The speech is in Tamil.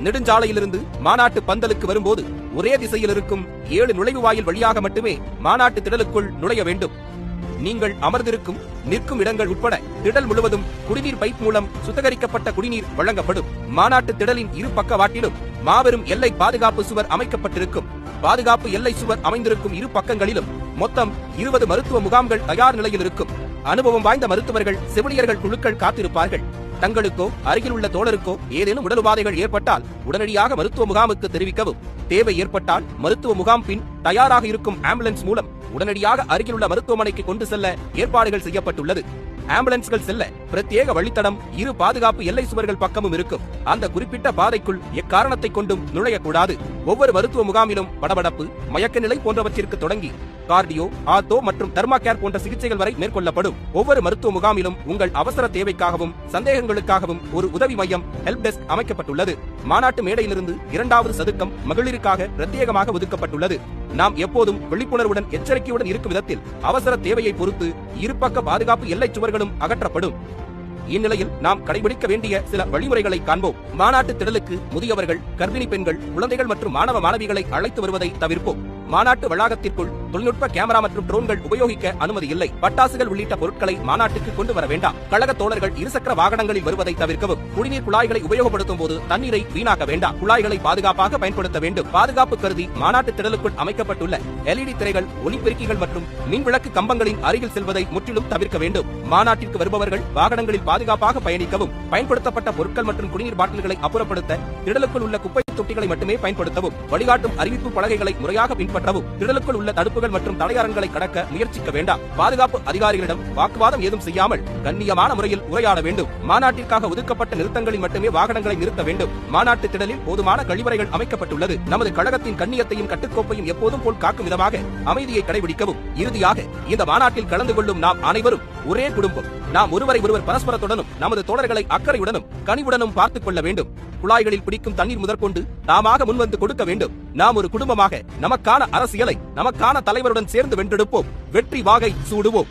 நெடுஞ்சாலையிலிருந்து மாநாட்டு பந்தலுக்கு வரும்போது ஒரே திசையில் இருக்கும் 7 நுழைவு வாயில் வழியாக மட்டுமே மாநாட்டு திடலுக்குள் நுழைய வேண்டும். நீங்கள் அமர்ந்திருக்கும் நிற்கும் இடங்கள் உட்பட திடல் முழுவதும் குடிநீர் பைப் மூலம் சுத்திகரிக்கப்பட்ட குடிநீர் வழங்கப்படும். மாநாட்டு திடலின் இரு பக்கவாட்டிலும் மாபெரும் எல்லை பாதுகாப்பு சுவர் அமைக்கப்பட்டிருக்கும். பாதுகாப்பு எல்லை சுவர் அமைந்திருக்கும் இரு பக்கங்களிலும் மொத்தம் 20 மருத்துவ முகாம்கள் தயார் நிலையில் இருக்கும். அனுபவம் வாய்ந்த மருத்துவர்கள், செவிலியர்கள் குழுக்கள் காத்திருப்பார்கள். தங்களுக்கோ அருகில் உள்ள தோழருக்கோ ஏதேனும் உடல் உபாதைகள் ஏற்பட்டால் உடனடியாக மருத்துவ முகாமுக்கு தெரிவிக்கவும். தேவை ஏற்பட்டால் மருத்துவ முகாம் பின் தயாராக இருக்கும் ஆம்புலன்ஸ் மூலம் உடனடியாக அருகில் உள்ள மருத்துவமனைக்கு கொண்டு செல்ல ஏற்பாடுகள் செய்யப்பட்டுள்ளது. ஆம்புலன்ஸ்கள் செல்ல பிரத்யேக வழித்தடம் இரு பாதுகாப்பு எல்லை சுவர்கள் பக்கமும் இருக்கும். அந்த குறிப்பிட்ட பாதைக்குள் எக்காரணத்தை கொண்டும் நுழையக்கூடாது. ஒவ்வொரு மருத்துவ முகாமிலும் படபடப்பு, மயக்க நிலை போன்றவற்றிற்கு தொடங்கி கார்டியோ, ஆர்த்தோ மற்றும் தெர்மாகேர் போன்ற சிகிச்சைகள் வரை மேற்கொள்ளப்படும். ஒவ்வொரு மருத்துவ முகாமிலும் உங்கள் அவசர தேவைக்காகவும் சந்தேகங்களுக்காகவும் ஒரு உதவி மையம் ஹெல்ப் டெஸ்க் அமைக்கப்பட்டுள்ளது. மாநாட்டு மேடையிலிருந்து 2வது சதுக்கம் மகளிருக்காக பிரத்யேகமாக ஒதுக்கப்பட்டுள்ளது. நாம் எப்போதும் விழிப்புணர்வுடன் எச்சரிக்கையுடன் இருக்கும் விதத்தில் அவசர தேவையை பொறுத்து இருபக்க பாதுகாப்பு எல்லை சுவர்களும் அகற்றப்படும். இந்நிலையில் நாம் கடைபிடிக்க வேண்டிய சில வழிமுறைகளை காண்போம். மாநாட்டு திடலுக்கு முதியவர்கள், கர்ப்பிணி பெண்கள், குழந்தைகள் மற்றும் மாணவ மாணவிகளை அழைத்து வருவதை தவிர்ப்போம். மாநாட்டு வளாகத்திற்குள் தொழில்நுட்ப கேமரா மற்றும் ட்ரோன்கள் உபயோகிக்க அனுமதி இல்லை. பட்டாசுகள் உள்ளிட்ட பொருட்களை மாநாட்டுக்கு கொண்டு வர வேண்டாம். கழக தோழர்கள் இருசக்கர வாகனங்களில் வருவதை தவிர்க்கவும். குடிநீர் குழாய்களை உபயோகப்படுத்தும் போது தண்ணீரை வீணாக்க வேண்டாம். குழாய்களை பாதுகாப்பாக பயன்படுத்த வேண்டும். பாதுகாப்பு கருதி மாநாட்டு திடலுக்குள் அமைக்கப்பட்டுள்ள LED திரைகள், ஒளிபெருக்கிகள் மற்றும் மின்விளக்கு கம்பங்களின் அருகில் செல்வதை முற்றிலும் தவிர்க்க வேண்டும். மாநாட்டிற்கு வருபவர்கள் வாகனங்களில் பாதுகாப்பாக பயணிக்கவும். பயன்படுத்தப்பட்ட பொருட்கள் மற்றும் குடிநீர் பாட்டில்களை அப்புறப்படுத்த திடலுக்குள் உள்ள குப்பை தொட்டிகளை மட்டுமே பயன்படுத்தவும். வழிகாட்டும் அறிவிப்பு பலகைகளை முறையாக பின்பற்றவும். திடலுக்குள் உள்ள தடுப்புகள் மற்றும் தடையாரங்களை கடக்க முயற்சிக்க வேண்டாம். பாதுகாப்பு அதிகாரிகளிடம் வாக்குவாதம் ஏதும் செய்யாமல் கண்ணியமான முறையில் உரையாட வேண்டும். மாநாட்டிற்காக ஒதுக்கப்பட்ட நிறுத்தங்களில் மட்டுமே வாகனங்களை நிறுத்த வேண்டும். மாநாட்டு திடலில் போதுமான கழிவறைகள் அமைக்கப்பட்டுள்ளது. நமது கழகத்தின் கண்ணியத்தையும் கட்டுக்கோப்பையும் எப்போதும் போல் காக்கும் விதமாக அமைதியை கடைபிடிக்கவும். இறுதியாக, இந்த மாநாட்டில் கலந்து கொள்ளும் நாம் அனைவரும் ஒரே குடும்பம். நாம் ஒருவரை ஒருவர் பரஸ்பரத்துடனும் நமது தோழர்களை அக்கறையுடனும் கனிவுடனும் பார்த்துக் கொள்ள வேண்டும். குழாய்களில் பிடிக்கும் தண்ணீர் முதற்கொண்டு நாமாக முன்வந்து கொடுக்க வேண்டும். நாம் ஒரு குடும்பமாக நமக்கான அரசியலை நமக்கான தலைவருடன் சேர்ந்து வென்றெடுப்போம். வெற்றி வாகை சூடுவோம்.